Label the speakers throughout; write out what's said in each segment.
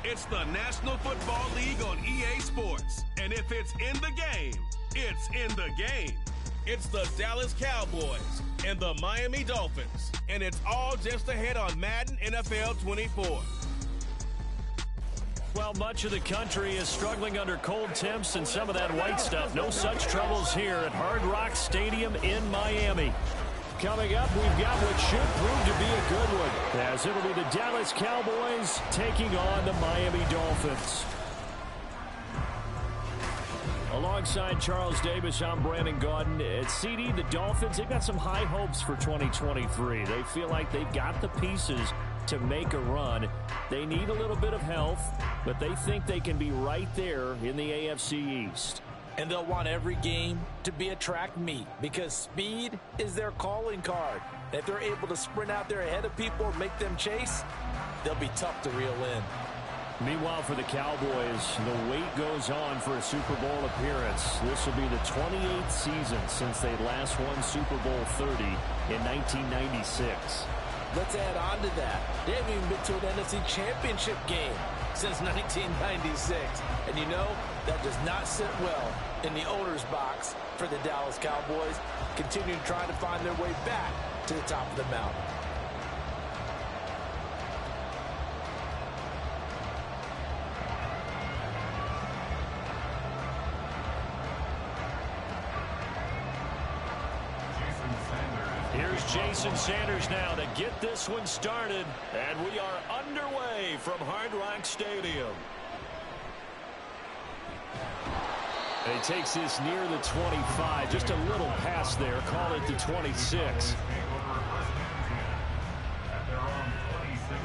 Speaker 1: It's the National Football League on EA Sports. And if it's in the game, it's in the game. It's the Dallas Cowboys and the Miami Dolphins. And it's all just ahead on Madden NFL 24.
Speaker 2: Well, much of the country is struggling under cold temps and some of that white stuff. No such troubles here at Hard Rock Stadium in Miami. Coming up, we've got what should prove to be a good one, as it'll be the Dallas Cowboys taking on the Miami Dolphins. Alongside Charles Davis, I'm Brandon Gaudin. At CD, the Dolphins, they've got some high hopes for 2023. They feel like they've got the pieces to make a run. They need a little bit of health, but they think they can be right there in the AFC East.
Speaker 3: And they'll want every game to be a track meet because speed is their calling card. If they're able to sprint out there ahead of people and make them chase, they'll be tough to reel in.
Speaker 2: Meanwhile, for the Cowboys, the wait goes on for a Super Bowl appearance. This will be the 28th season since they last won Super Bowl 30 in 1996.
Speaker 3: Let's add on to that. They haven't even been to an NFC Championship game since 1996. And you know, that does not sit well in the owner's box for the Dallas Cowboys, continuing trying to find their way back to the top of the mountain.
Speaker 2: Here's Jason Sanders now to get this one started. And we are underway from Hard Rock Stadium. He takes this near the 25, just a little past there, call it the 26.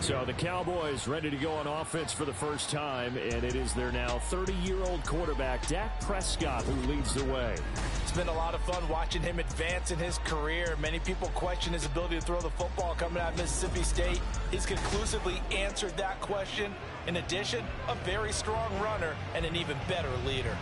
Speaker 2: So the Cowboys ready to go on offense for the first time, and it is their now 30-year-old quarterback, Dak Prescott, who leads the way.
Speaker 3: It's been a lot of fun watching him advance in his career. Many people question his ability to throw the football coming out of Mississippi State. He's conclusively answered that question. In addition, a very strong runner and an even better leader.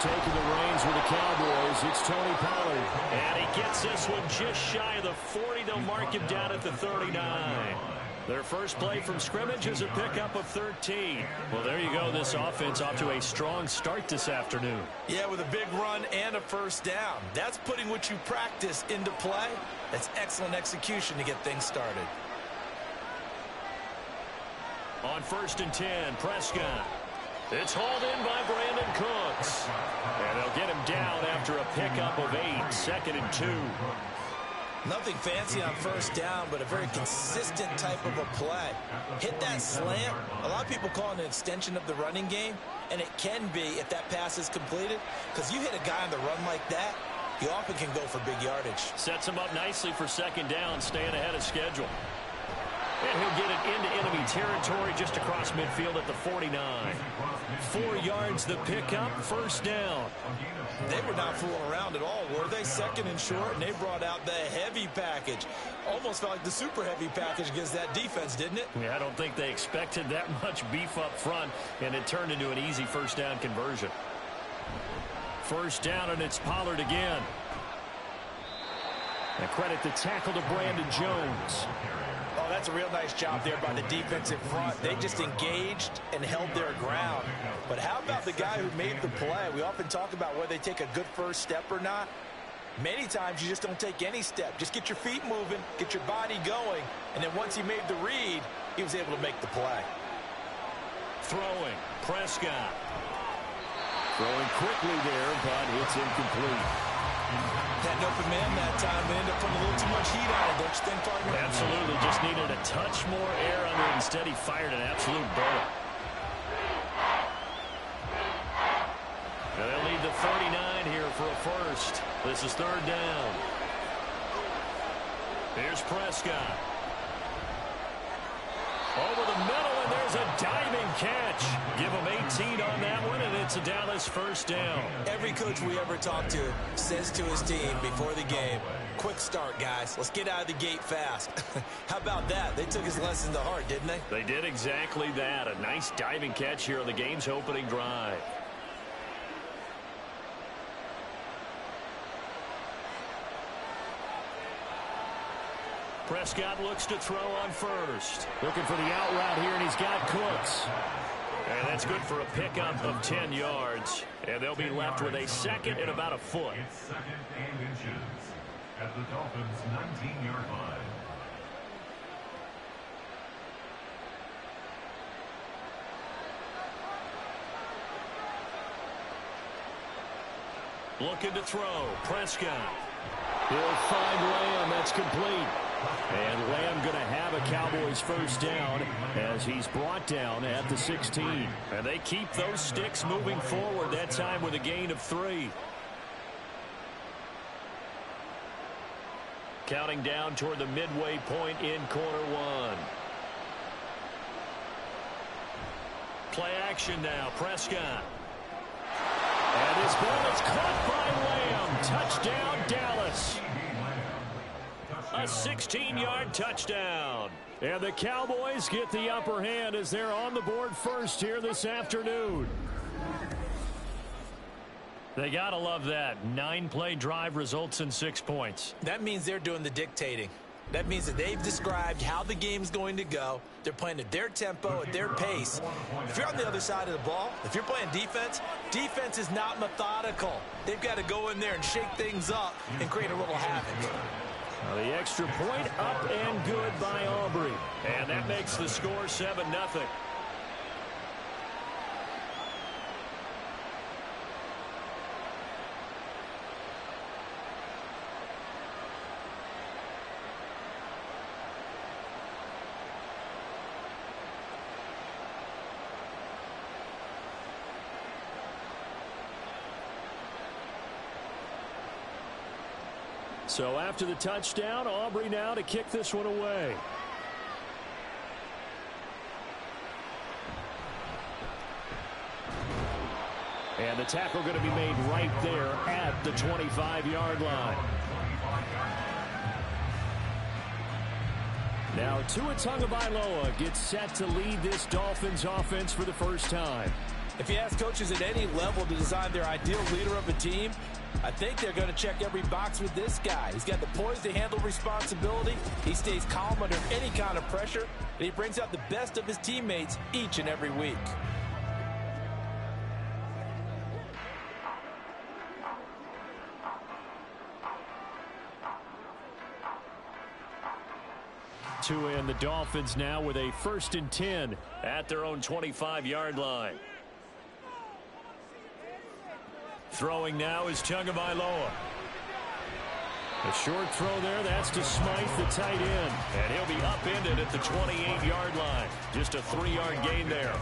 Speaker 2: Taking the reins with the Cowboys, it's Tony Pollard. And he gets this one just shy of the 40. They'll mark him down at the 39. Their first play from scrimmage is a pickup of 13. Well, there you go. This offense off to a strong start this afternoon.
Speaker 3: Yeah, with a big run and a first down. That's putting what you practice into play. That's excellent execution to get things started.
Speaker 2: On 1st and 10, Prescott. It's hauled in by Brandon Cooks. And they'll get him down after a pickup of 8, 2nd and 2.
Speaker 3: Nothing fancy on first down, but a very consistent type of a play. Hit that slant. A lot of people call it an extension of the running game, and it can be if that pass is completed, because you hit a guy on the run like that, he often can go for big yardage.
Speaker 2: Sets him up nicely for 2nd down, staying ahead of schedule. And he'll get it into enemy territory just across midfield at the 49. 4 yards the pickup, first down.
Speaker 3: They were not fooling around at all, were they? 2nd and short, and they brought out the heavy package. Almost felt like the super heavy package against that defense, didn't it?
Speaker 2: Yeah, I don't think they expected that much beef up front, and it turned into an easy first down conversion. First down, and it's Pollard again. And credit the tackle to Brandon Jones.
Speaker 3: Oh, that's a real nice job there by the defensive front. They just engaged and held their ground. But how about the guy who made the play? We often talk about whether they take a good first step or not. Many times you just don't take any step. Just get your feet moving, get your body going, and then once he made the read, he was able to make the play.
Speaker 2: Throwing, Prescott. Throwing quickly there, but it's incomplete.
Speaker 3: Had an open man that time, but ended up putting a little too much heat on it, don't you think, partner?
Speaker 2: Absolutely, just needed a touch more air under it. Instead, he fired an absolute bullet. They'll need the 39 here for a first. This is 3rd down. Here's Prescott. Over the middle, and there's a diving catch. Give him 18 on that one, and it's It's a Dallas first down.
Speaker 3: Every coach we ever talk to says to his team before the game, quick start, guys. Let's get out of the gate fast. How about that? They took his lesson to heart, didn't they?
Speaker 2: They did exactly that. A nice diving catch here on the game's opening drive. Prescott looks to throw on first.
Speaker 4: Looking for the out route here, and he's got Cooks.
Speaker 2: And that's good for a pickup of 10 yards. And they'll be left with a second and about a foot.
Speaker 5: It's second and inches at the Dolphins' 19-yard line.
Speaker 2: Looking to throw. Prescott.
Speaker 4: He'll find Lamb. That's complete. And Lamb going to have a Cowboys first down as he's brought down at the 16.
Speaker 2: And they keep those sticks moving forward, that time with a gain of 3. Counting down toward the midway point in quarter one. Play action now. Prescott.
Speaker 4: And his ball is caught by Lamb. Touchdown, Dallas.
Speaker 2: A 16-yard touchdown.
Speaker 4: And the Cowboys get the upper hand as they're on the board first here this afternoon.
Speaker 2: They got to love that. 9-play drive results in 6 points.
Speaker 3: That means they're doing the dictating. That means that they've described how the game's going to go. They're playing at their tempo, at their pace. If you're on the other side of the ball, if you're playing defense, defense is not methodical. They've got to go in there and shake things up and create a little havoc.
Speaker 4: Now the extra point up and good by Aubrey.
Speaker 2: And that makes the score 7-0.
Speaker 4: So after the touchdown, Aubrey now to kick this one away. And the tackle going to be made right there at the 25-yard line. Now Tua Tagovailoa gets set to lead this Dolphins offense for the first time.
Speaker 3: If you ask coaches at any level to design their ideal leader of a team, I think they're going to check every box with this guy. He's got the poise to handle responsibility. He stays calm under any kind of pressure, and he brings out the best of his teammates each and every week.
Speaker 4: Tua and the Dolphins now with a 1st and 10
Speaker 2: at their own 25-yard line. Throwing now is Tagovailoa.
Speaker 4: A short throw there. That's to Smythe, the tight end.
Speaker 2: And he'll be upended at the 28-yard line. Just a 3-yard gain there.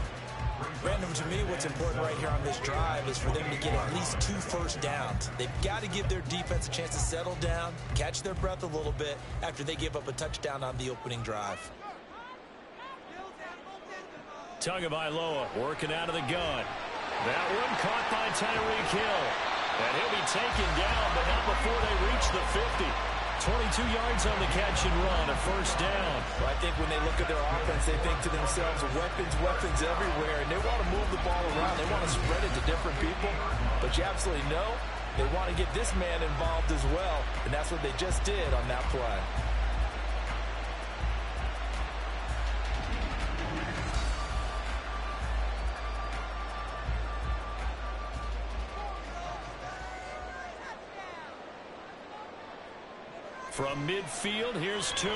Speaker 3: Random, to me, what's important right here on this drive is for them to get at least 2 first downs. They've got to give their defense a chance to settle down, catch their breath a little bit after they give up a touchdown on the opening drive.
Speaker 2: Tagovailoa working out of the gun. That one caught by Tyreek Hill. And he'll be taken down, but not before they reach the 50. 22 yards on the catch and run, a first down.
Speaker 3: Well, I think when they look at their offense, they think to themselves, weapons everywhere, and they want to move the ball around. They want to spread it to different people. But you absolutely know they want to get this man involved as well, and that's what they just did on that play.
Speaker 2: From midfield, here's Tua.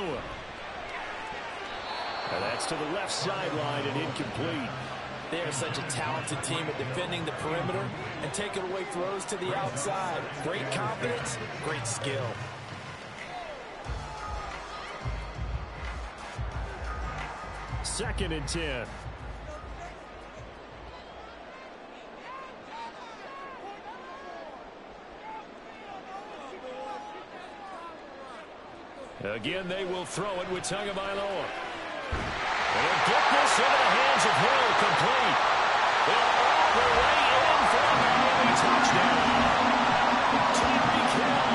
Speaker 4: And that's to the left sideline and incomplete.
Speaker 3: They are such a talented team at defending the perimeter and taking away throws to the outside. Great confidence, great skill.
Speaker 4: Second and 10.
Speaker 2: Again, they will throw it with Tagovailoa. They'll get this into the hands of Hill, complete. They'll all their way in for a Miami touchdown. Tyreek Hill,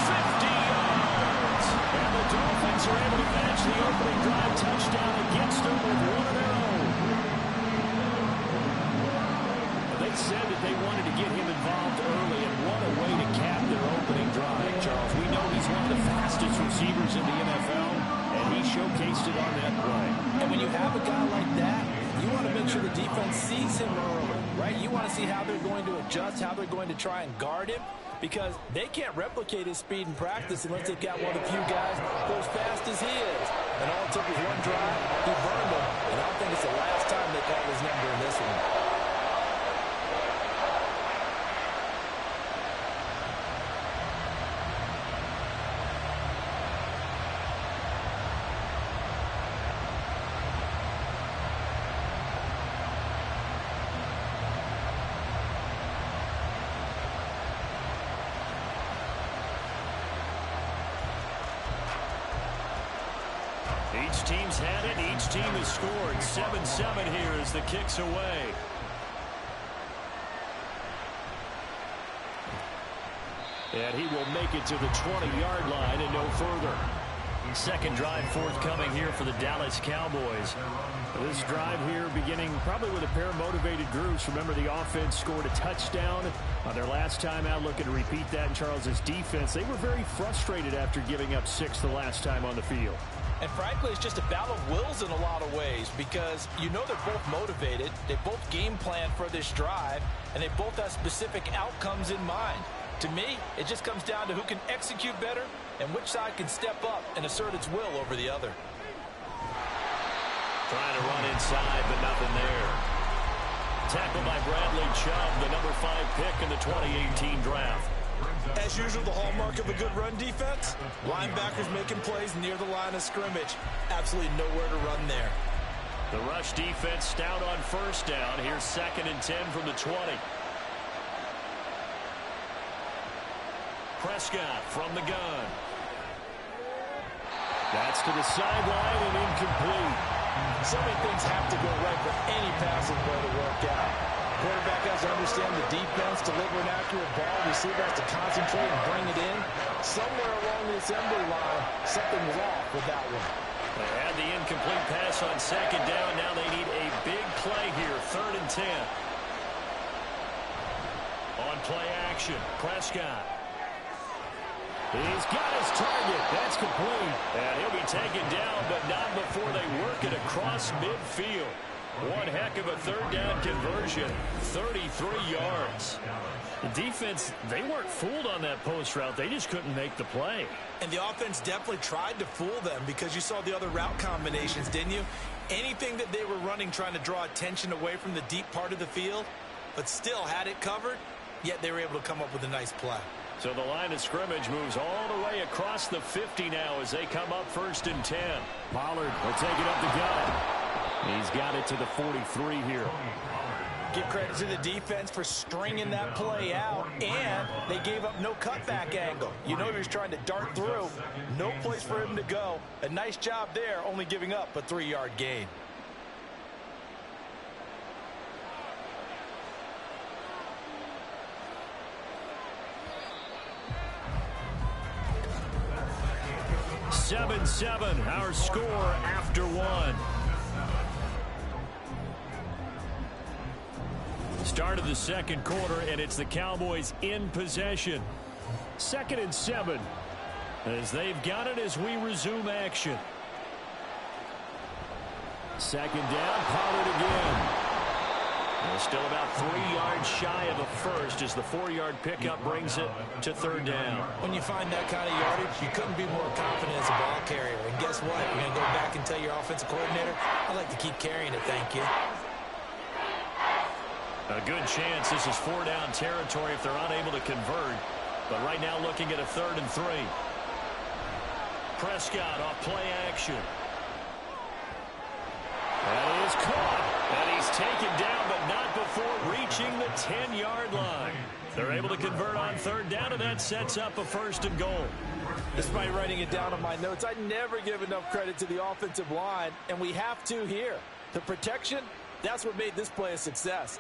Speaker 2: 50 yards. And the Dolphins are able to match the opening drive touchdown against them with one of their own. They said that they wanted to get him involved early, and what a way to cap their opening drive, Charles. We know he's one of the fastest receivers in the NFL, and he showcased it on that play.
Speaker 3: And when you have a guy like that, you want to make sure the defense sees him early, right? You want to see how they're going to adjust, how they're going to try and guard him, because they can't replicate his speed in practice unless they've got one of the few guys who go as fast as he is. And all it took was one drive, he burned him, and I don't think it's the last time they call his number in this one.
Speaker 2: Each team's had it. Each team has scored. 7-7 here as the kick's away. And he will make it to the 20-yard line and no further. Second drive forthcoming here for the Dallas Cowboys. This drive here beginning probably with a pair of motivated groups. Remember, the offense scored a touchdown on their last time out. Looking to repeat that in Charles's defense. They were very frustrated after giving up 6 the last time on the field.
Speaker 3: And frankly, it's just a battle of wills in a lot of ways, because you know they're both motivated, they both game plan for this drive, and they both have specific outcomes in mind. To me, it just comes down to who can execute better and which side can step up and assert its will over the other.
Speaker 2: Trying to run inside, but nothing there. Tackled by Bradley Chubb, the number 5 pick in the 2018 draft.
Speaker 3: As usual, the hallmark of a good run defense, linebackers making plays near the line of scrimmage. Absolutely nowhere to run there.
Speaker 2: The rush defense stout on first down. Here's 2nd and 10 from the 20. Prescott from the gun. That's to the sideline and incomplete.
Speaker 3: So many things have to go right for any passing play to work out. Quarterback has to understand the defense, deliver an accurate ball. Receiver has to concentrate and bring it in. Somewhere along the assembly line, something was off with that one.
Speaker 2: They had the incomplete pass on 2nd down. Now they need a big play here. 3rd and 10. On play action, Prescott. He's got his target. That's complete. And he'll be taken down, but not before they work it across midfield. One heck of a 3rd down conversion. 33 yards. The defense, they weren't fooled on that post route. They just couldn't make the play.
Speaker 3: And the offense definitely tried to fool them, because you saw the other route combinations, didn't you? Anything that they were running trying to draw attention away from the deep part of the field, but still had it covered, yet they were able to come up with a nice play.
Speaker 2: So the line of scrimmage moves all the way across the 50 now as they come up 1st and 10. Pollard will take it up the gut. He's got it to the 43 here.
Speaker 3: Give credit to the defense for stringing that play out, and they gave up no cutback angle. You know he was trying to dart through. No place for him to go. A nice job there, only giving up a 3-yard gain.
Speaker 2: Seven, our score after 1. Start of the 2nd quarter, and it's the Cowboys in possession. 2nd and 7 as they've got it as we resume action. 2nd down, Pollard again. They're still about 3 yards shy of a first as the 4-yard pickup brings it to 3rd down.
Speaker 3: When you find that kind of yardage, you couldn't be more confident as a ball carrier. And guess what? You're going to go back and tell your offensive coordinator, I'd like to keep carrying it, thank you.
Speaker 2: A good chance this is 4-down territory if they're unable to convert. But right now looking at a 3rd and 3. Prescott off play action. That is caught. And he's taken down, but not before reaching the 10-yard line. They're able to convert on 3rd down, and that sets up a 1st and goal.
Speaker 3: Despite writing it down on my notes, I never give enough credit to the offensive line, and we have to here. The protection, that's what made this play a success.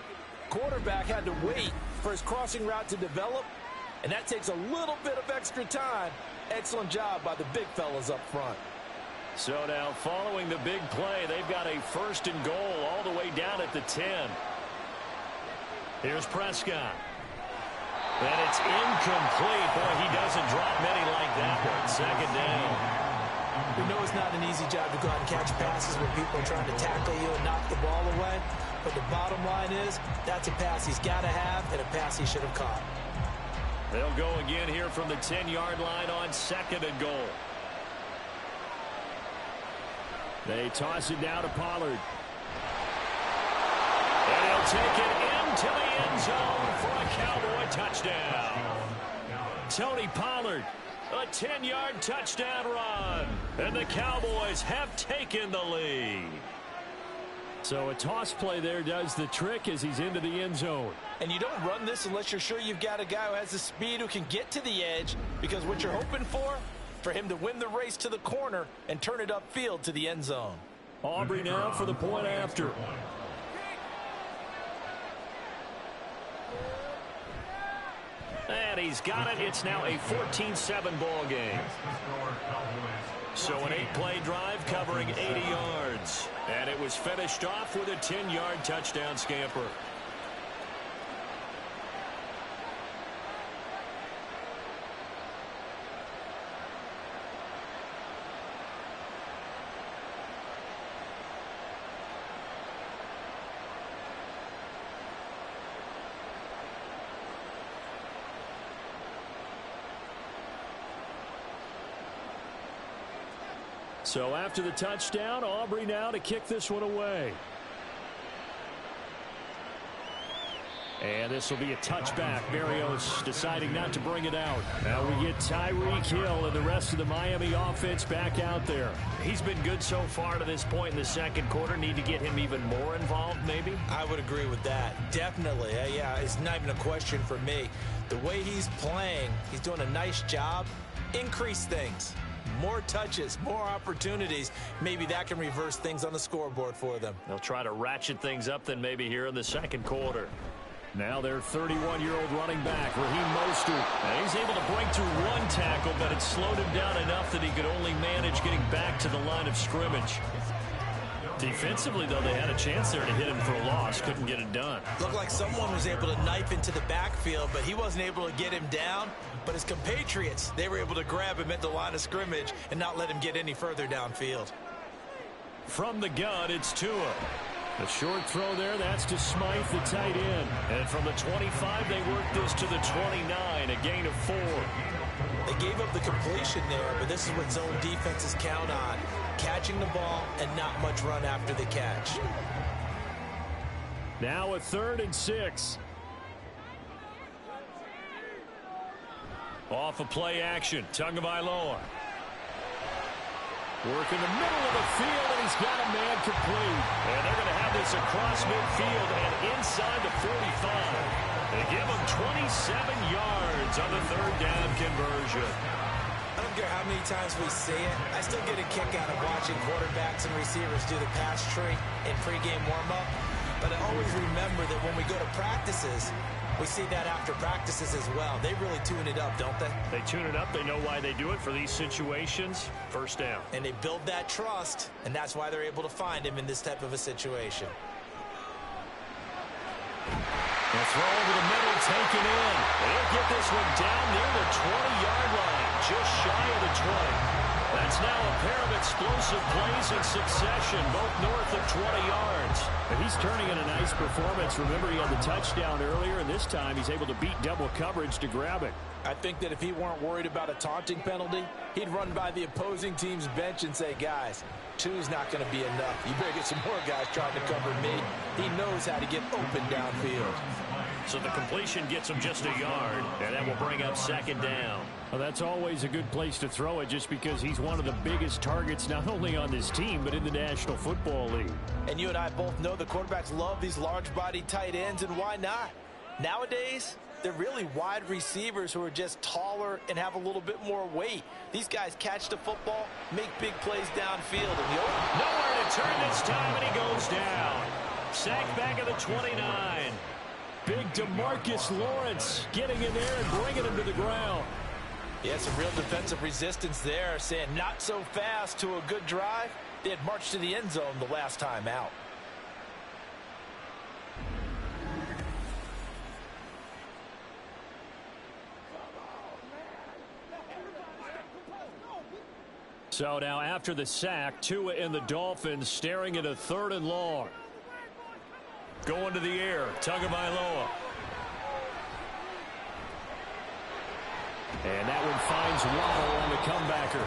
Speaker 3: Quarterback had to wait for his crossing route to develop, and that takes a little bit of extra time. Excellent job by the big fellas up front.
Speaker 2: So now following the big play, they've got a 1st and goal all the way down at the 10. Here's Prescott. And it's incomplete. Boy, he doesn't drop many like that one. 2nd down.
Speaker 3: We know it's not an easy job to go out and catch passes when people are trying to tackle you and knock the ball away. But the bottom line is, that's a pass he's got to have and a pass he should have caught.
Speaker 2: They'll go again here from the 10-yard line on 2nd and goal. They toss it down to Pollard. And he'll take it into the end zone for a Cowboy touchdown. Tony Pollard, a 10-yard touchdown run. And the Cowboys have taken the lead. So a toss play there does the trick as he's into the end zone.
Speaker 3: And you don't run this unless you're sure you've got a guy who has the speed who can get to the edge, because what you're hoping for him to win the race to the corner and turn it upfield to the end zone.
Speaker 2: Aubrey now for the point after. And he's got it. It's now a 14-7 ball game. So an 8-play drive covering 80 yards. And it was finished off with a 10-yard touchdown scamper. So after the touchdown, Aubrey now to kick this one away. And this will be a touchback. Berrios deciding not to bring it out. Now we get Tyreek Hill and the rest of the Miami offense back out there. He's been good so far to this point in the 2nd quarter. Need to get him even more involved, maybe?
Speaker 3: I would agree with that. Definitely. Yeah, it's not even a question for me. The way he's playing, he's doing a nice job. Increase things. More touches, more opportunities. Maybe that can reverse things on the scoreboard for them.
Speaker 2: They'll try to ratchet things up then maybe here in the 2nd quarter. Now their 31-year-old running back, Raheem Mostert. And he's able to break through 1 tackle, but it slowed him down enough that he could only manage getting back to the line of scrimmage. Defensively, though, they had a chance there to hit him for a loss. Couldn't get it done.
Speaker 3: Looked like someone was able to knife into the backfield, but he wasn't able to get him down. But his compatriots, they were able to grab him at the line of scrimmage and not let him get any further downfield.
Speaker 2: From the gun, it's Tua. A short throw there, that's to Smythe, the tight end. And from the 25, they work this to the 29, a gain of 4.
Speaker 3: They gave up the completion there, but this is what zone defenses count on. Catching the ball and not much run after the catch.
Speaker 2: Now a 3rd and 6. Off of play action, Tagovailoa. Working the middle of the field, and he's got a man complete. And they're going to have this across midfield and inside the 45. They give him 27 yards on the 3rd down conversion.
Speaker 3: I don't care how many times we see it. I still get a kick out of watching quarterbacks and receivers do the pass tree in pregame warm-up. But I always remember that when we go to practices, we see that after practices as well. They really tune it up, don't they?
Speaker 2: They tune it up. They know why they do it for these situations. 1st down.
Speaker 3: And they build that trust, and that's why they're able to find him in this type of a situation.
Speaker 2: The throw over the middle, taken in. They'll get this one down near the 20-yard line, just shy of the 20. That's now a pair of explosive plays in succession, both north of 20 yards.
Speaker 4: And he's turning in a nice performance. Remember, he had the touchdown earlier, and this time he's able to beat double coverage to grab it.
Speaker 3: I think that if he weren't worried about a taunting penalty, he'd run by the opposing team's bench and say, guys, 2's not going to be enough. You better get some more guys trying to cover me. He knows how to get open downfield.
Speaker 2: So the completion gets him just a yard, and that will bring up 2nd down.
Speaker 4: Well, that's always a good place to throw it just because he's one of the biggest targets not only on this team but in the National Football League.
Speaker 3: And you and I both know the quarterbacks love these large-bodied tight ends, and why not? Nowadays, they're really wide receivers who are just taller and have a little bit more weight. These guys catch the football, make big plays downfield. And
Speaker 2: nowhere to turn this time, and he goes down. Sacked back at the 29.
Speaker 4: Big DeMarcus Lawrence getting in there and bringing him to the ground.
Speaker 3: Yeah, some real defensive resistance there, saying not so fast to a good drive. They had marched to the end zone the last time out.
Speaker 4: So now after the sack, Tua and the Dolphins staring at a 3rd and long. Going to the air, Tagovailoa. And that one finds Waddle on the comebacker.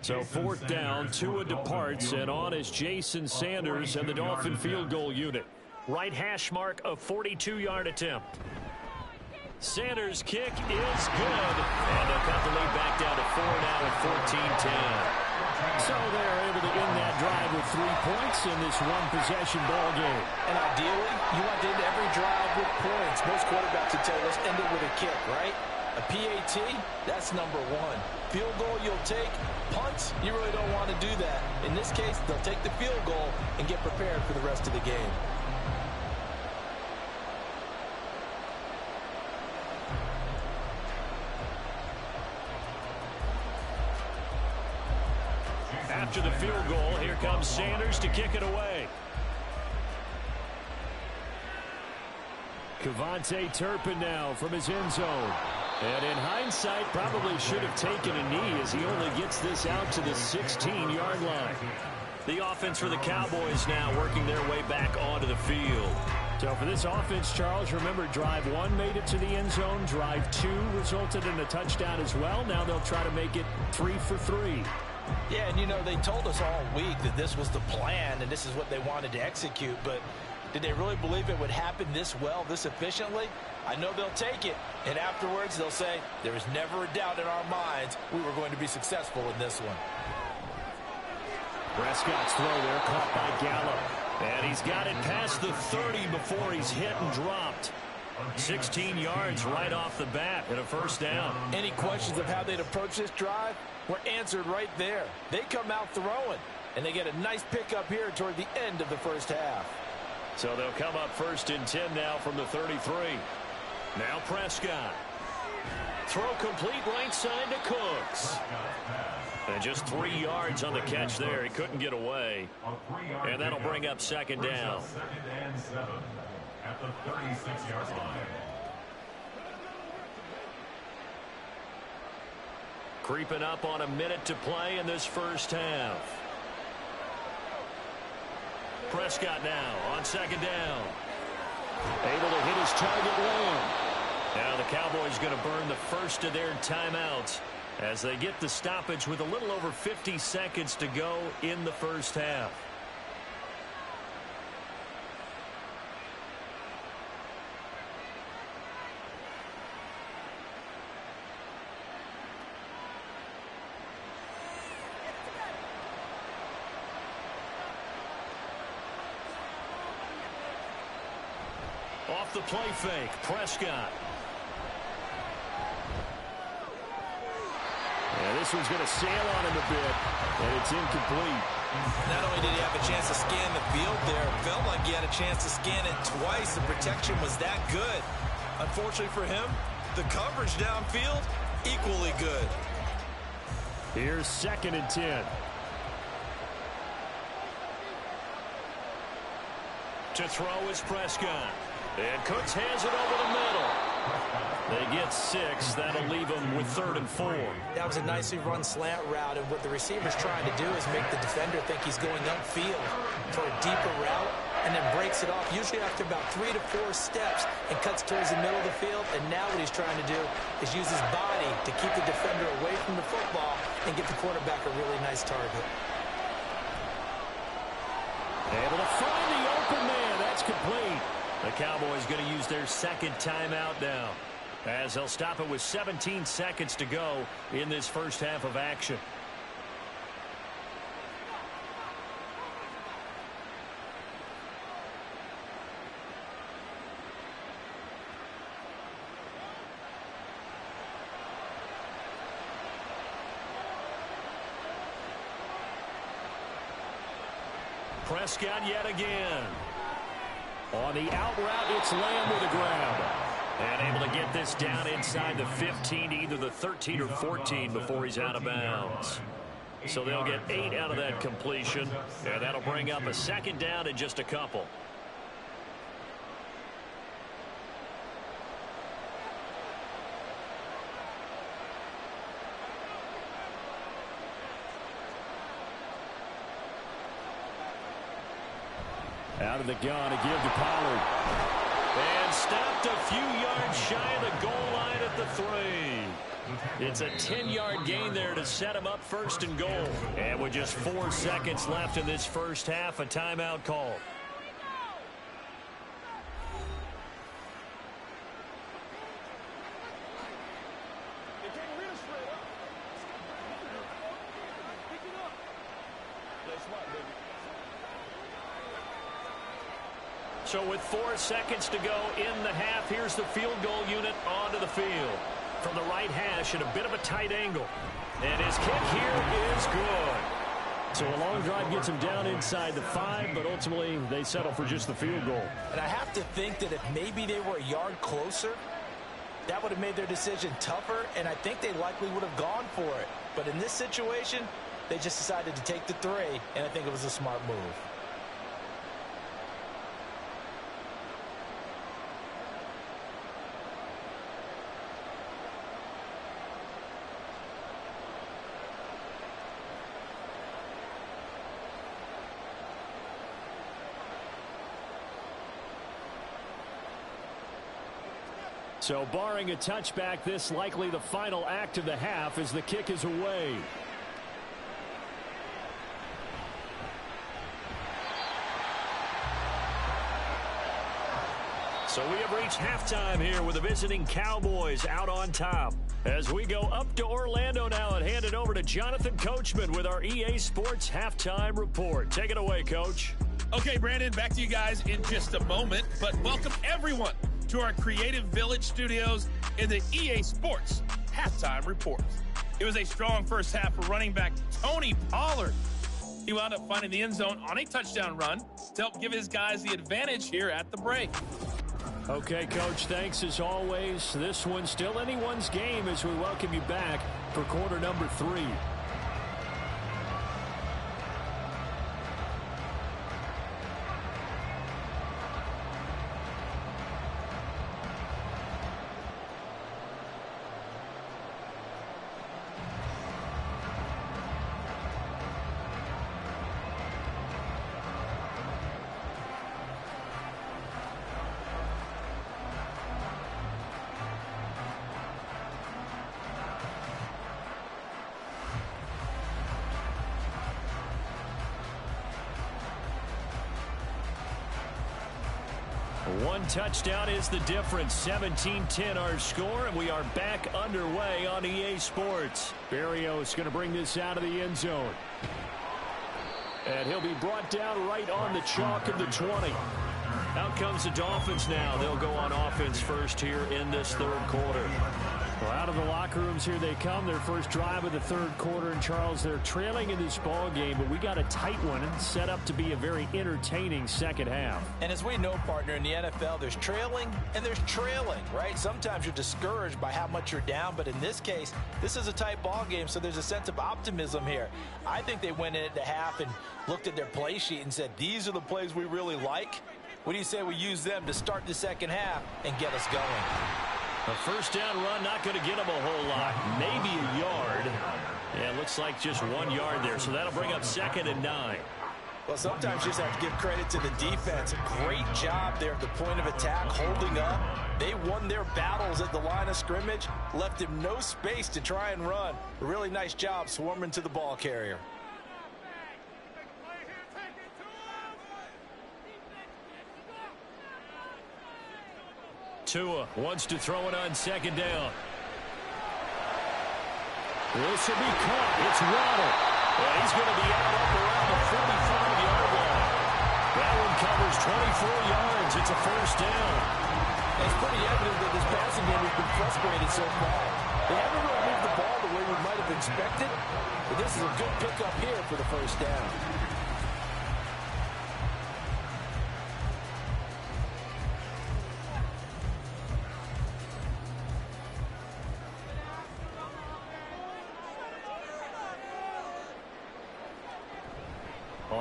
Speaker 4: So 4th down, Tua departs, and on is Jason Sanders and the Dolphin field goal unit.
Speaker 2: Right hash mark, a 42-yard attempt. Sanders' kick is good, and they'll cut the lead back down to 4 now at 14-10.
Speaker 4: So they're able to end that drive with 3 points in this one-possession ball game.
Speaker 3: And ideally, you want to end every drive with points. Most quarterbacks would tell you, let's end it with a kick, right? A PAT, that's number 1. Field goal you'll take. Punts, you really don't want to do that. In this case, they'll take the field goal and get prepared for the rest of the game.
Speaker 2: After the field goal, here comes Sanders to kick it away.
Speaker 4: Kevontae Turpin now from his end zone. And in hindsight, probably should have taken a knee as he only gets this out to the 16-yard line.
Speaker 2: The offense for the Cowboys now working their way back onto the field.
Speaker 4: So for this offense, Charles, remember drive 1 made it to the end zone. Drive 2 resulted in a touchdown as well. Now they'll try to make it 3 for 3.
Speaker 3: Yeah, and you know, they told us all week that this was the plan and this is what they wanted to execute, but did they really believe it would happen this well, this efficiently? I know they'll take it, and afterwards they'll say, there was never a doubt in our minds we were going to be successful in this one.
Speaker 4: Prescott's throw there caught by Gallup.
Speaker 2: And he's got it past the 30 before he's hit and dropped. 16 yards right off the bat and a 1st down.
Speaker 3: Any questions of how they'd approach this drive were answered right there. They come out throwing, and they get a nice pickup here toward the end of the 1st half.
Speaker 2: So they'll come up 1st and 10 now from the 33. Now Prescott. Throw complete right side to Cooks. And just 3 yards on the catch there. He couldn't get away. And that'll bring up 2nd down.
Speaker 5: 2nd and 7 at the 36-yard line.
Speaker 2: Creeping up on a minute to play in this 1st half. Prescott now on 2nd down.
Speaker 4: Able to hit his target Lamb.
Speaker 2: Now the Cowboys going to burn the first of their timeouts as they get the stoppage with a little over 50 seconds to go in the 1st half. Off the play fake, Prescott.
Speaker 4: And this one's going to sail on him a bit, and it's incomplete.
Speaker 3: Not only did he have a chance to scan the field there, it felt like he had a chance to scan it twice. The protection was that good. Unfortunately for him, the coverage downfield, equally good.
Speaker 4: Here's 2nd and 10.
Speaker 2: To throw is Prescott. And Cooks has it over the middle. They get 6. That'll leave them with 3rd and 4.
Speaker 3: That was a nicely run slant route, and what the receiver's trying to do is make the defender think he's going upfield for a deeper route, and then breaks it off, usually after about 3 to 4 steps, and cuts towards the middle of the field. And now what he's trying to do is use his body to keep the defender away from the football and get the quarterback a really nice target.
Speaker 2: Able to find the open man. That's complete. The Cowboys going to use their 2nd timeout now, as they'll stop it with 17 seconds to go in this 1st half of action. Prescott yet again.
Speaker 4: On the out route, it's Lamb with a grab.
Speaker 2: And able to get this down inside the 15, either the 13 or 14 before he's out of bounds. So they'll get 8 out of that completion, and that'll bring up a second down in just a couple.
Speaker 4: Out of the gun to give to Pollard.
Speaker 2: And stopped a few yards shy of the goal line at the 3. It's a 10-yard gain there to set him up first and goal. And with just 4 seconds left in this first half, a timeout call. So with 4 seconds to go in the half, here's the field goal unit onto the field. From the right hash at a bit of a tight angle. And his kick here is good.
Speaker 4: So a long drive gets him down inside the 5, but ultimately they settle for just the field goal.
Speaker 3: And I have to think that if maybe they were a yard closer, that would have made their decision tougher, and I think they likely would have gone for it. But in this situation, they just decided to take the 3, and I think it was a smart move.
Speaker 4: So barring a touchback, this likely the final act of the half as the kick is away.
Speaker 2: So we have reached halftime here with the visiting Cowboys out on top. As we go up to Orlando now and hand it over to Jonathan Coachman with our EA Sports Halftime Report. Take it away, Coach.
Speaker 6: Okay, Brandon, back to you guys in just a moment. But welcome everyone to our Creative Village studios in the EA Sports Halftime Report. It was a strong first half for running back Tony Pollard. He wound up finding the end zone on a touchdown run to help give his guys the advantage here at the break.
Speaker 4: Okay, Coach, thanks as always. This one's still anyone's game as we welcome you back for quarter number 3. One touchdown is the difference. 17-10 our score, and we are back underway on EA Sports. Barrios going to bring this out of the end zone. And he'll be brought down right on the chalk of the 20.
Speaker 2: Out comes the Dolphins now. They'll go on offense first here in this third quarter.
Speaker 4: Well, out of the locker rooms here they come. Their first drive of the third quarter. And, Charles, they're trailing in this ball game, but we got a tight one and set up to be a very entertaining second half.
Speaker 3: And as we know, partner, in the NFL, there's trailing and there's trailing, right? Sometimes you're discouraged by how much you're down, but in this case, this is a tight ball game, so there's a sense of optimism here. I think they went into half and looked at their play sheet and said, these are the plays we really like. What do you say we use them to start the second half and get us going?
Speaker 2: A first down run, not going to get him a whole lot. Maybe a yard. Yeah, it looks like just 1 yard there, so that'll bring up 2nd and 9.
Speaker 3: Well, sometimes you just have to give credit to the defense. Great job there at the point of attack, holding up. They won their battles at the line of scrimmage, left him no space to try and run. A really nice job swarming to the ball carrier.
Speaker 2: Tua wants to throw it on 2nd down.
Speaker 4: This will be caught. It's Waddle.
Speaker 2: And he's going to be out up around the 45-yard line. That one covers 24 yards. It's a first down.
Speaker 3: It's pretty evident that this passing game has been frustrated so far. They haven't really moved the ball the way we might have expected, but this is a good pickup here for the first down.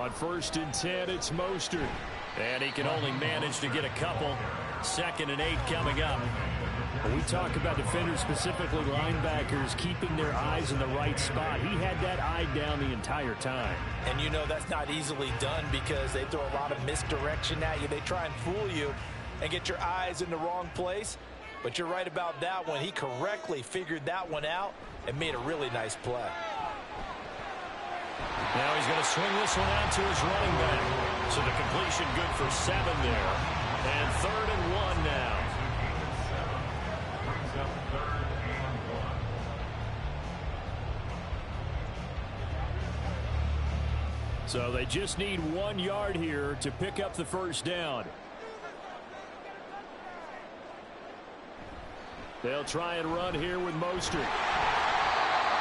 Speaker 4: On 1st and 10, it's Mostert. And he can only manage to get a couple. 2nd and 8 coming up. When we talk about defenders, specifically linebackers, keeping their eyes in the right spot, he had that eye down the entire time.
Speaker 3: And you know that's not easily done because they throw a lot of misdirection at you. They try and fool you and get your eyes in the wrong place. But you're right about that one. He correctly figured that one out and made a really nice play.
Speaker 4: Now he's going to swing this one out to his running back. So the completion good for 7 there. And 3rd and 1 now. So they just need 1 yard here to pick up the first down. They'll try and run here with Mostert.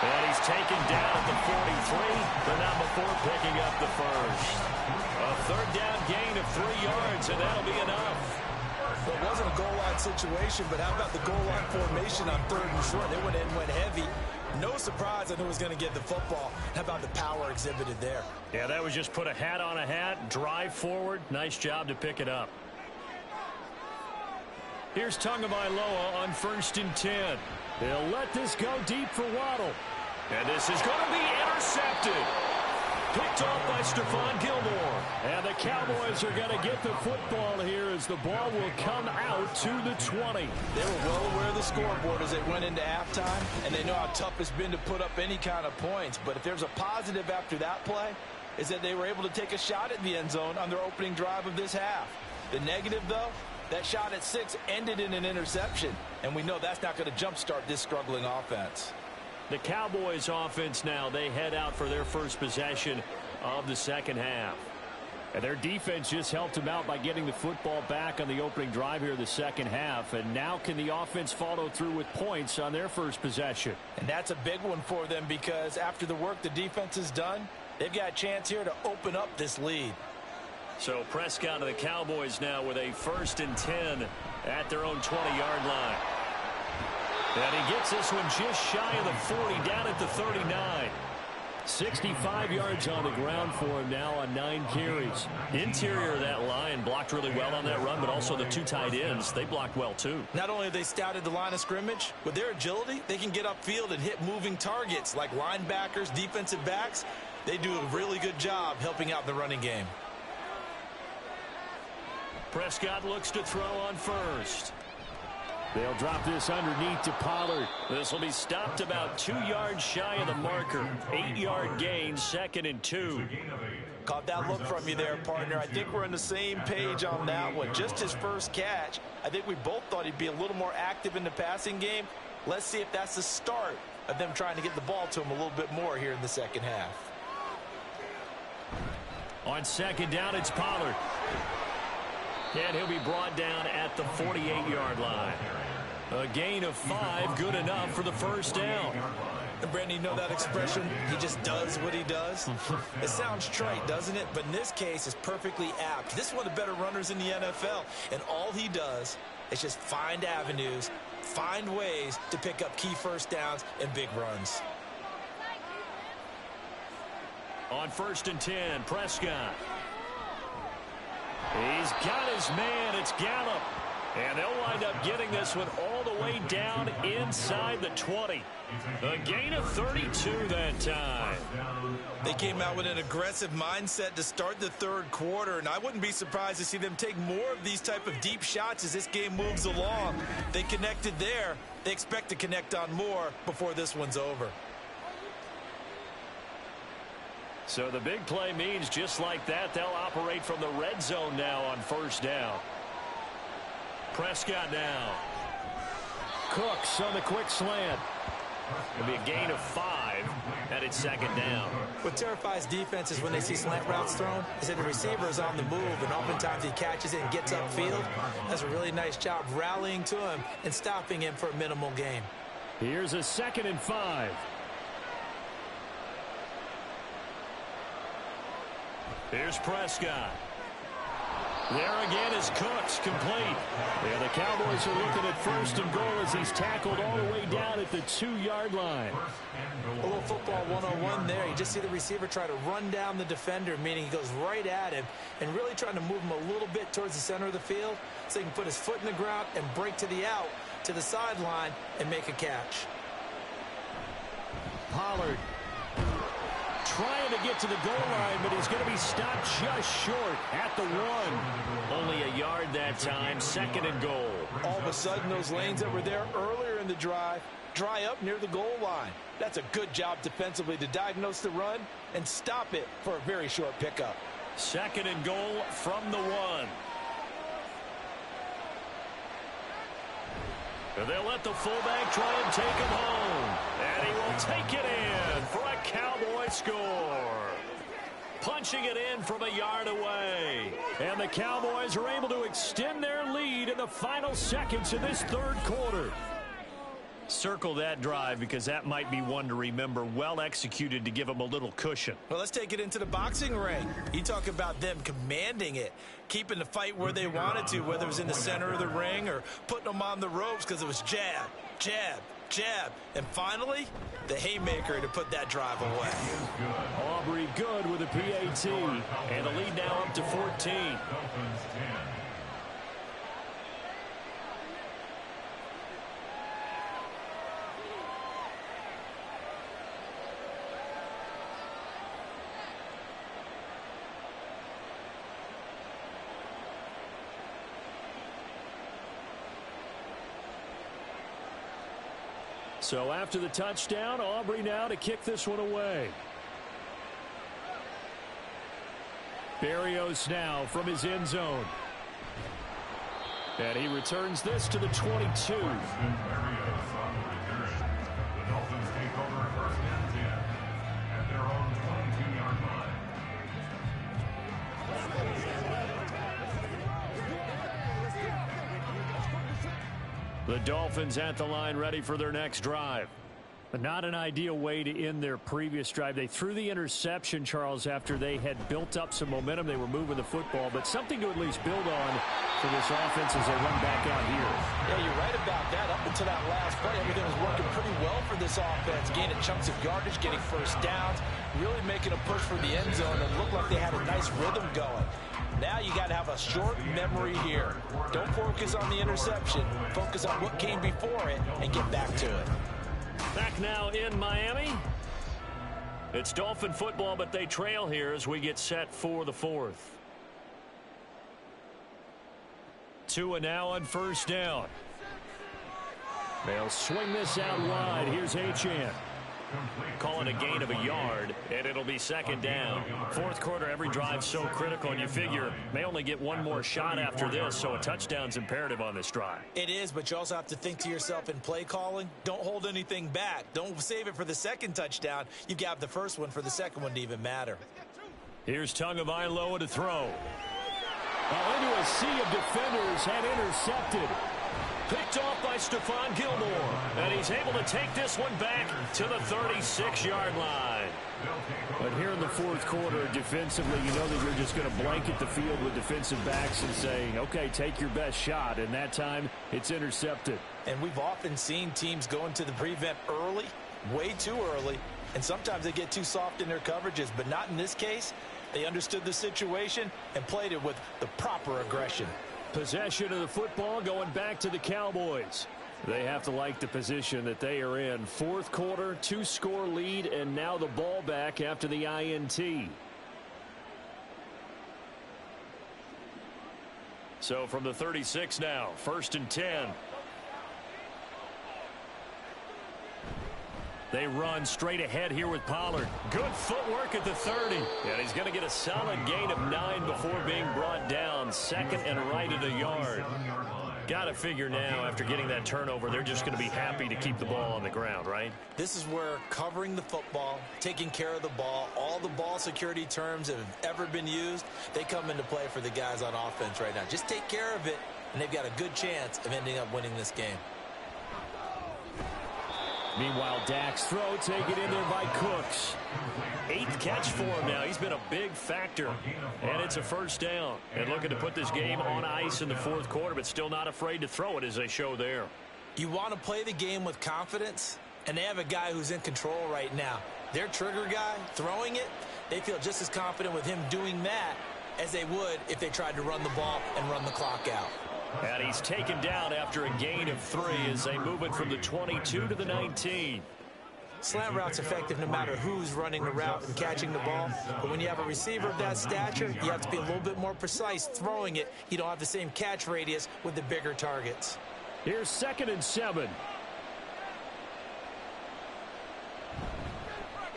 Speaker 4: And he's taken down at the 43, but not before picking up the first. A 3rd down gain of 3 yards, and that'll be enough.
Speaker 3: Well, it wasn't a goal line situation, but how about the goal line formation on 3rd and short? They went in, went heavy. No surprise on who was going to get the football. How about the power exhibited there?
Speaker 4: Yeah, that was just put a hat on a hat, drive forward. Nice job to pick it up. Here's Tagovailoa on 1st and 10. They'll let this go deep for Waddle. And this is going to be intercepted. Picked off by Stephon Gilmore. And the Cowboys are going to get the football here as the ball will come out to the 20.
Speaker 3: They were well aware of the scoreboard as they went into halftime, and they know how tough it's been to put up any kind of points. But if there's a positive after that play, is that they were able to take a shot at the end zone on their opening drive of this half. The negative, though, that shot at 6 ended in an interception, and we know that's not going to jumpstart this struggling offense.
Speaker 4: The Cowboys offense now, they head out for their first possession of the second half. And their defense just helped them out by getting the football back on the opening drive here in the second half. And now can the offense follow through with points on their first possession?
Speaker 3: And that's a big one for them because after the work the defense has done, they've got a chance here to open up this lead.
Speaker 4: So Prescott of the Cowboys now with a 1st and 10 at their own 20-yard line. And he gets this one just shy of the 40, down at the 39. 65 yards on the ground for him now on 9 carries. Interior of that line blocked really well on that run, but also the 2 tight ends, they blocked well too.
Speaker 3: Not only have they scouted the line of scrimmage, with their agility, they can get upfield and hit moving targets like linebackers, defensive backs. They do a really good job helping out the running game.
Speaker 4: Prescott looks to throw on first. They'll drop this underneath to Pollard. This will be stopped about 2 yards shy of the marker. 8-yard gain, 2nd and 2.
Speaker 3: Caught that look from you there, partner. I think we're on the same page on that one. Just his first catch. I think we both thought he'd be a little more active in the passing game. Let's see if that's the start of them trying to get the ball to him a little bit more here in the second half.
Speaker 4: On 2nd down, it's Pollard. And he'll be brought down at the 48-yard line. A gain of 5, good enough for the first down.
Speaker 3: And Brandon, you know that expression, he just does what he does? It sounds trite, doesn't it? But in this case, it's perfectly apt. This is one of the better runners in the NFL. And all he does is just find avenues, find ways to pick up key first downs and big runs.
Speaker 4: On 1st and 10, Prescott. He's got his man. It's Gallup. And they'll wind up getting this one all the way down inside the 20. A gain of 32 that time.
Speaker 3: They came out with an aggressive mindset to start the 3rd quarter, and I wouldn't be surprised to see them take more of these type of deep shots as this game moves along. They connected there. They expect to connect on more before this one's over.
Speaker 4: So the big play means just like that, they'll operate from the red zone now on 1st down. Prescott now. Cooks on the quick slant. It'll be a gain of 5, and it's 2nd down.
Speaker 3: What terrifies defenses when they see slant routes thrown is that the receiver is on the move, and oftentimes he catches it and gets upfield. Does a really nice job rallying to him and stopping him for a minimal gain.
Speaker 4: Here's a 2nd and 5. Here's Prescott. There again is Cooks, complete. Yeah, the Cowboys are looking at 1st and goal as he's tackled all the way down at the 2-yard line.
Speaker 3: A little football 101 there. You just see the receiver try to run down the defender, meaning he goes right at him and really trying to move him a little bit towards the center of the field so he can put his foot in the ground and break to the out, to the sideline, and make a catch.
Speaker 4: Pollard trying to get to the goal line, but he's going to be stopped just short at the 1.
Speaker 2: Only a yard that time, 2nd and goal.
Speaker 3: All of a sudden, those lanes that were there earlier in the drive dry up near the goal line. That's a good job defensively to diagnose the run and stop it for a very short pickup.
Speaker 4: 2nd and goal from the 1. And they'll let the fullback try and take him home. And he will take it in for a Cowboy score. Punching it in from a yard away. And the Cowboys are able to extend their lead in the final seconds of this 3rd quarter. Circle that drive because that might be one to remember. Well executed to give them a little cushion.
Speaker 3: Well, let's take it into the boxing ring. You talk about them commanding it, keeping the fight where they wanted to, whether it was in the center of the ring or putting them on the ropes because it was jab, jab, jab. And finally, the haymaker to put that drive away.
Speaker 4: Aubrey good with a PAT. And the lead now up to 14. So after the touchdown, Aubrey now to kick this one away. Berrios now from his end zone. And he returns this to the 22. The Dolphins at the line ready for their next drive. But not an ideal way to end their previous drive. They threw the interception, Charles, after they had built up some momentum. They were moving the football, but something to at least build on for this offense as they run back out here.
Speaker 3: Yeah, you're right about that. Up until that last play, everything was working pretty well for this offense. Gaining chunks of yardage, getting first downs, really making a push for the end zone. It looked like they had a nice rhythm going. Now you got to have a short memory here. Don't focus on the interception. Focus on what came before it and get back to it.
Speaker 4: Back now in Miami. It's Dolphin football, but they trail here as we get set for the 4th. Tua now on 1st down. They'll swing this out wide. Here's Achane. Calling a gain of a yard, and it'll be 2nd down. 4th quarter, every drive so critical, and you figure may only get one more shot after this, so a touchdown's imperative on this drive.
Speaker 3: It is, but you also have to think to yourself in play calling, don't hold anything back. Don't save it for the 2nd touchdown. You got the 1st one for the 2nd one to even matter.
Speaker 4: Here's Tagovailoa to throw. Into a sea of defenders and intercepted. Picked off by Stephon Gilmore. And he's able to take this one back to the 36-yard line. But here in the 4th quarter, defensively, you know that you're just going to blanket the field with defensive backs and say, okay, take your best shot. And that time, it's intercepted.
Speaker 3: And we've often seen teams go into the prevent early, way too early, and sometimes they get too soft in their coverages. But not in this case. They understood the situation and played it with the proper aggression.
Speaker 4: Possession of the football going back to the Cowboys. They have to like the position that they are in. 4th quarter, 2-score lead, and now the ball back after the INT. So from the 36 now, 1st and 10. They run straight ahead here with Pollard. Good footwork at the 30. And he's going to get a solid gain of 9 before being brought down. 2nd and right at a yard. Got to figure now, after getting that turnover, they're just going to be happy to keep the ball on the ground, right?
Speaker 3: This is where covering the football, taking care of the ball, all the ball security terms that have ever been used, they come into play for the guys on offense right now. Just take care of it, and they've got a good chance of ending up winning this game.
Speaker 4: Meanwhile, Dak's throw taken in there by Cooks. 8th catch for him now. He's been a big factor. And it's a first down. And looking to put this game on ice in the 4th quarter, but still not afraid to throw it as they show there.
Speaker 3: You want to play the game with confidence, and they have a guy who's in control right now. Their trigger guy throwing it, they feel just as confident with him doing that as they would if they tried to run the ball and run the clock out.
Speaker 4: And he's taken down after a gain of 3 as they move it from the 22 to the 19.
Speaker 3: Slant route's effective no matter who's running the route and catching the ball. But when you have a receiver of that stature, you have to be a little bit more precise throwing it. You don't have the same catch radius with the bigger targets.
Speaker 4: Here's 2nd and 7.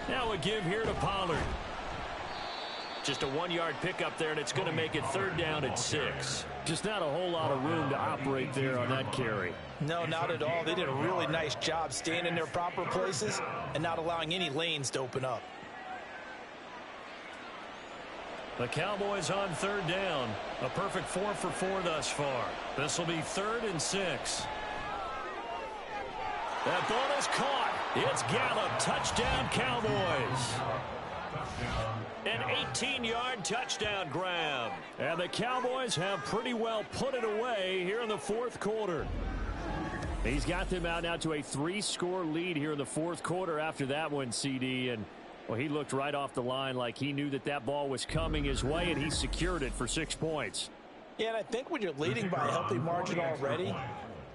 Speaker 4: Now a give here to Pollard. Just a 1-yard pickup there, and it's going to make it 3rd down at 6. Just not a whole lot of room to operate there on that carry.
Speaker 3: No, not at all. They did a really nice job staying in their proper places and not allowing any lanes to open up.
Speaker 4: The Cowboys on 3rd down. A perfect 4 for 4 thus far. This will be 3rd and 6. That ball is caught. It's Gallup. Touchdown, Cowboys. An 18-yard touchdown grab. And the Cowboys have pretty well put it away here in the 4th quarter. He's got them out now to a 3-score lead here in the 4th quarter after that one, CD. And, well, he looked right off the line like he knew that that ball was coming his way, and he secured it for 6 points.
Speaker 3: Yeah, and I think when you're leading by a healthy margin already,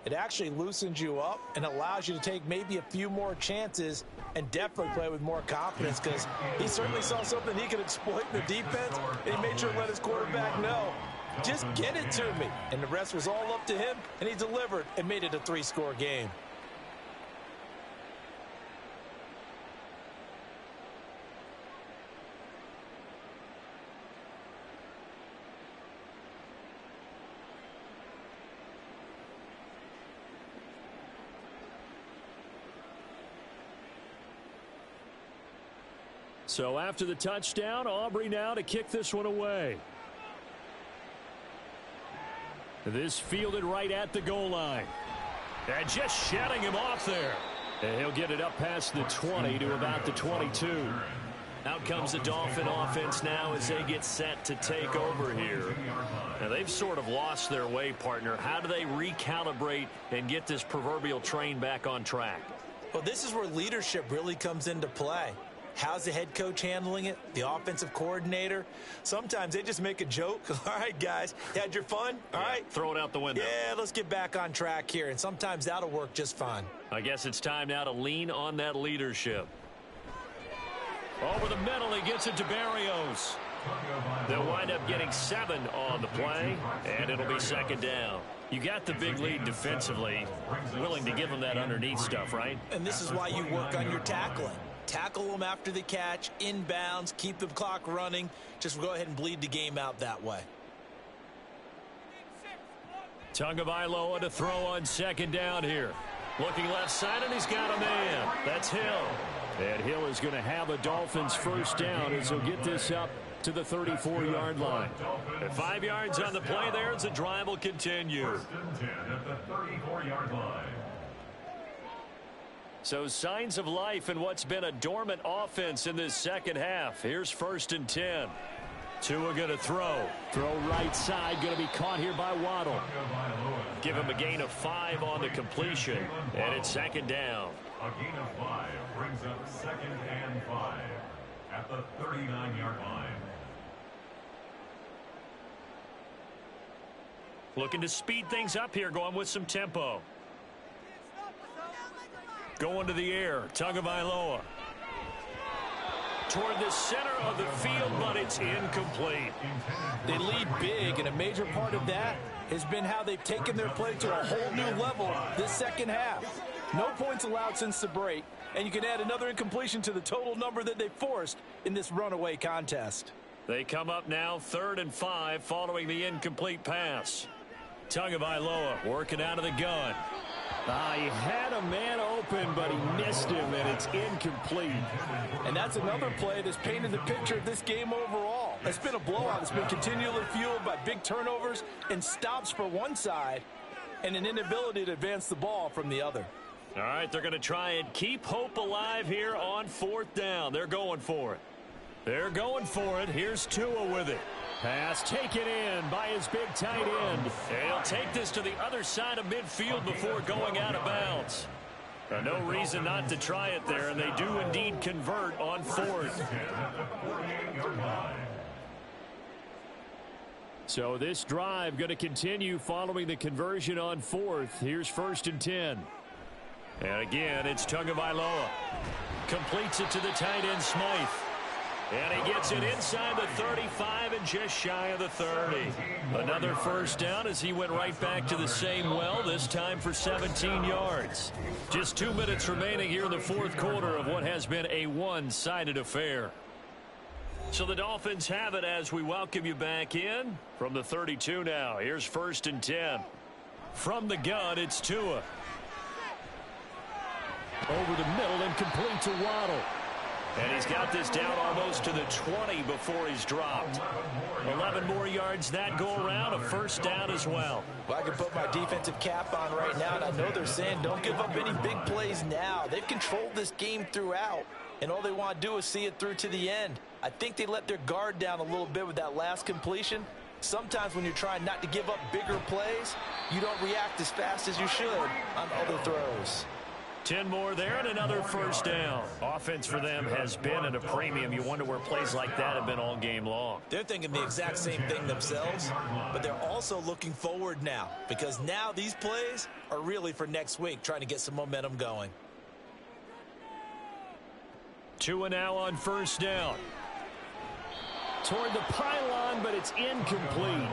Speaker 3: it actually loosens you up and allows you to take maybe a few more chances and definitely play with more confidence, because he certainly saw something he could exploit in the defense, and he made sure to let his quarterback know, just get it to me. And the rest was all up to him, and he delivered and made it a 3-score game.
Speaker 4: So after the touchdown, Aubrey now to kick this one away. This fielded right at the goal line. And just shutting him off there. And he'll get it up past the 20 to about the 22. Out comes the Dolphin offense now as they get set to take over here. Now they've sort of lost their way, partner. How do they recalibrate and get this proverbial train back on track?
Speaker 3: Well, this is where leadership really comes into play. How's the head coach handling it? The offensive coordinator? Sometimes they just make a joke. All right, guys, you had your fun? All right.
Speaker 4: Throw it out the window.
Speaker 3: Yeah, let's get back on track here. And sometimes that'll work just fine.
Speaker 4: I guess it's time now to lean on that leadership. Over the middle, he gets it to Barrios. They'll wind up getting 7 on the play, and it'll be 2nd down. You got the big lead defensively. Willing to give them that underneath stuff, right?
Speaker 3: And this is why you work on your tackling. Tackle them after the catch, inbounds, keep the clock running. Just go ahead and bleed the game out that way.
Speaker 4: Tagovailoa to throw on 2nd down here. Looking left side, and he's got a man. That's Hill. And Hill is going to have a Dolphins 1st down as he'll get this up to the 34-yard line. At 5 yards on the play there as the drive will continue.
Speaker 5: 1st and 10 at the 34-yard line.
Speaker 4: So signs of life in what's been a dormant offense in this 2nd half. Here's 1st and 10. Tua going to throw. Throw right side, going to be caught here by Waddle. Give him a gain of 5 on the completion, and it's 2nd down.
Speaker 5: A gain of 5 brings up 2nd and 5 at the 39-yard line.
Speaker 4: Looking to speed things up here, going with some tempo. Going to the air, Tagovailoa. Toward the center of the field, but it's incomplete.
Speaker 3: They lead big, and a major part of that has been how they've taken their play to a whole new level this 2nd half. No points allowed since the break, and you can add another incompletion to the total number that they forced in this runaway contest.
Speaker 4: They come up now 3rd and 5 following the incomplete pass. Tagovailoa working out of the gun. He had a man open, but he missed him, and it's incomplete.
Speaker 3: And that's another play that's painted the picture of this game overall. It's been a blowout. It's been continually fueled by big turnovers and stops for one side and an inability to advance the ball from the other.
Speaker 4: All right, they're going to try and keep hope alive here on 4th down. They're going for it. They're going for it. Here's Tua with it. Pass taken in by his big tight end. And he'll take this to the other side of midfield before going out of bounds. No reason not to try it there, and they do indeed convert on 4th. So this drive going to continue following the conversion on 4th. Here's 1st and 10. And again, it's Tagovailoa. Completes it to the tight end, Smythe. And he gets it inside the 35 and just shy of the 30. Another first down as he went right back to the same well, this time for 17 yards. Just 2 minutes remaining here in the 4th quarter of what has been a one-sided affair. So the Dolphins have it as we welcome you back in from the 32 now. Here's 1st and 10. From the gun, it's Tua. Over the middle and complete to Waddle. And he's got this down almost to the 20 before he's dropped. 11 more yards that go around, a first down as well.
Speaker 3: Well, I can put my defensive cap on right now, and I know they're saying don't give up any big plays now. They've controlled this game throughout, and all they want to do is see it through to the end. I think they let their guard down a little bit with that last completion. Sometimes when you're trying not to give up bigger plays, you don't react as fast as you should on other throws.
Speaker 4: 10 more there and another first down. Offense for them has been at a premium. You wonder where plays like that have been all game long.
Speaker 3: They're thinking the exact same thing themselves, but they're also looking forward now because now these plays are really for next week, trying to get some momentum going.
Speaker 4: Tua now on first down. Toward the pylon, but it's incomplete.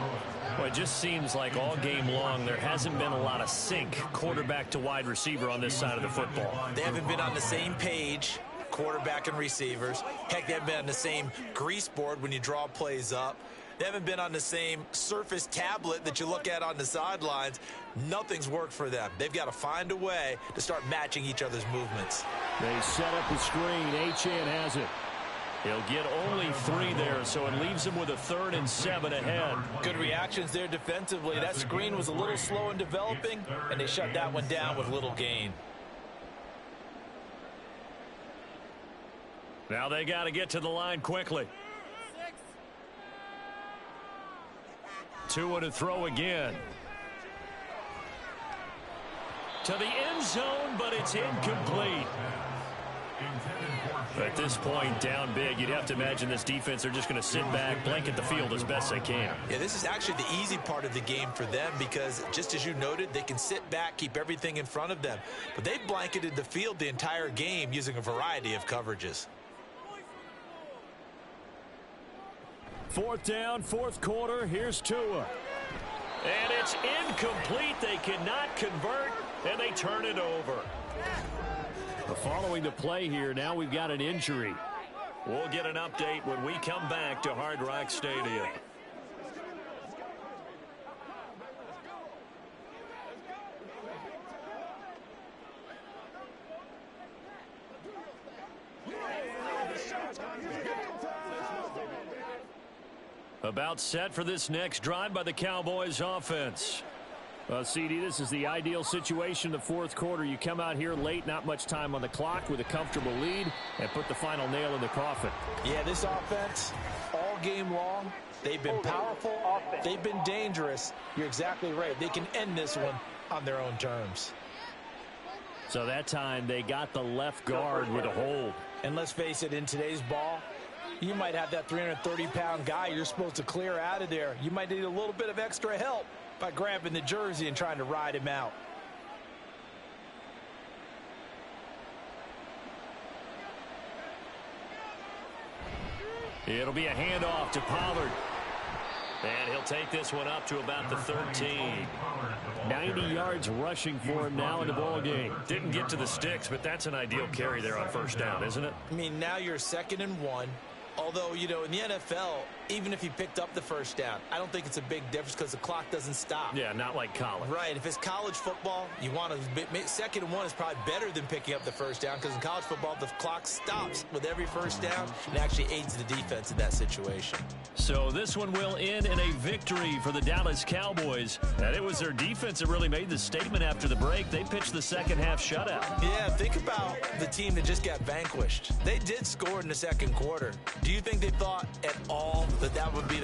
Speaker 4: Well, it just seems like all game long there hasn't been a lot of sync quarterback to wide receiver on this side of the football.
Speaker 3: They haven't been on the same page, quarterback and receivers. Heck, they haven't been on the same grease board when you draw plays up. They haven't been on the same Surface tablet that you look at on the sidelines. Nothing's worked for them. They've got to find a way to start matching each other's movements.
Speaker 4: They set up the screen. Achane has it. He'll get only 3 there, so it leaves him with a 3rd and 7 ahead.
Speaker 3: Good reactions there defensively. That screen was a little slow in developing, and they shut that one down with little gain.
Speaker 4: Now they got to get to the line quickly. Tua to throw again. To the end zone, but it's incomplete. At this point, down big, you'd have to imagine this defense are just going to sit back, blanket the field as best they can.
Speaker 3: Yeah, this is actually the easy part of the game for them because, just as you noted, they can sit back, keep everything in front of them. But they've blanketed the field the entire game using a variety of coverages.
Speaker 4: 4th down, 4th quarter. Here's Tua. And it's incomplete. They cannot convert, and they turn it over. Following the play here, now we've got an injury. We'll get an update when we come back to Hard Rock Stadium. About set for this next drive by the Cowboys offense. CD, this is the ideal situation in the 4th quarter. You come out here late, not much time on the clock with a comfortable lead, and put the final nail in the coffin.
Speaker 3: Yeah, this offense, all game long, they've been powerful, they've been dangerous. You're exactly right. They can end this one on their own terms.
Speaker 4: So that time they got the left guard with a hold.
Speaker 3: And let's face it, in today's ball, you might have that 330-pound guy you're supposed to clear out of there. You might need a little bit of extra help by grabbing the jersey and trying to ride him out.
Speaker 4: It'll be a handoff to Pollard. And he'll take this one up to about the 13. 90 yards rushing for him now in the ball game. Didn't get to the sticks, but that's an ideal carry there on first down, isn't it?
Speaker 3: I mean, now you're 2nd and 1. Although, you know, in the NFL, even if he picked up the first down. I don't think it's a big difference because the clock doesn't stop.
Speaker 4: Yeah, not like college.
Speaker 3: Right. If it's college football, you want to second and one is probably better than picking up the first down because in college football, the clock stops with every first down and actually aids the defense in that situation.
Speaker 4: So this one will end in a victory for the Dallas Cowboys. And it was their defense that really made the statement after the break. They pitched the second half shutout.
Speaker 3: Yeah, think about the team that just got vanquished. They did score in the second quarter. Do you think they thought at all that that would be their